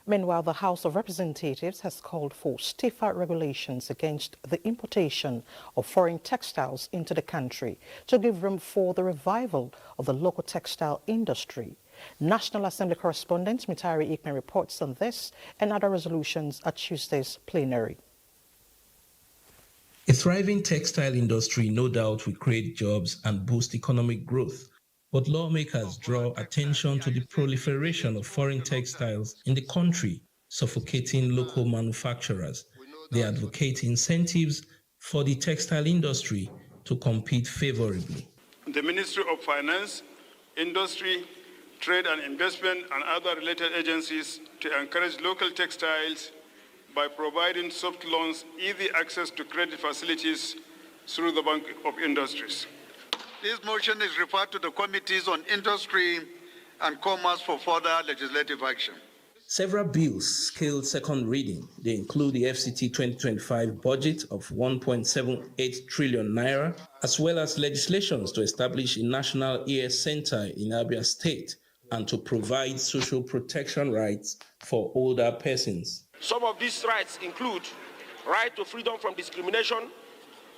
Meanwhile, the House of Representatives has called for stiffer regulations against the importation of foreign textiles into the country to give room for the revival of the local textile industry. National Assembly correspondent Mitari Ikman reports on this and other resolutions at Tuesday's plenary. A thriving textile industry no doubt will create jobs and boost economic growth. But lawmakers draw attention to the proliferation of foreign textiles in the country, suffocating local manufacturers. They advocate incentives for the textile industry to compete favorably. The Ministry of Finance, Industry, Trade and Investment and other related agencies to encourage local textiles by providing soft loans, easy access to credit facilities through the Bank of Industries. This motion is referred to the Committees on Industry and Commerce for further legislative action. Several bills scaled second reading. They include the FCT 2025 budget of 1.78 trillion naira, as well as legislations to establish a national ear center in Abuja State and to provide social protection rights for older persons. Some of these rights include right to freedom from discrimination,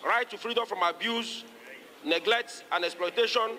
right to freedom from abuse, neglect and exploitation,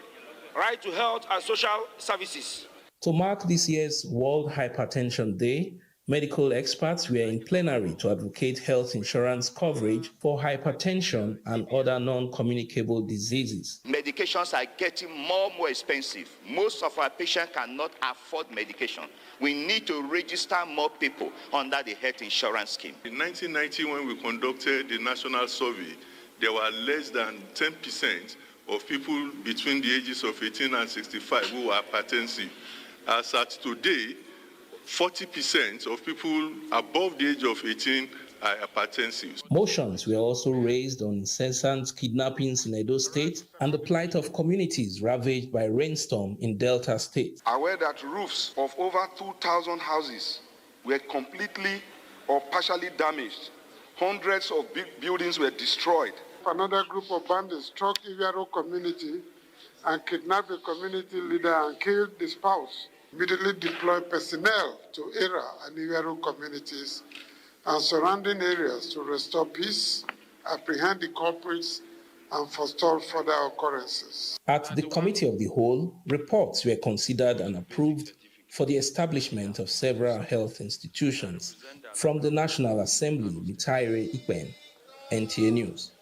right to health and social services. To mark this year's World Hypertension Day, medical experts were in plenary to advocate health insurance coverage for hypertension and other non-communicable diseases. Medications are getting more and more expensive. Most of our patients cannot afford medication. We need to register more people under the health insurance scheme. In 1990, when we conducted the national survey, there were less than 10% of people between the ages of 18 and 65 who were hypertensive. As at today, 40% of people above the age of 18 are hypertensive. Motions were also raised on incessant kidnappings in Edo State and the plight of communities ravaged by rainstorm in Delta State. Aware that roofs of over 2,000 houses were completely or partially damaged. Hundreds of big buildings were destroyed. Another group of bandits struck Iviaro community and kidnapped the community leader and killed the spouse. Immediately deployed personnel to Era and Iviaro communities and surrounding areas to restore peace, apprehend the culprits, and forestall further occurrences. At the Committee of the Whole, reports were considered and approved for the establishment of several health institutions. From the National Assembly, Mitari Ikpen, NTA News.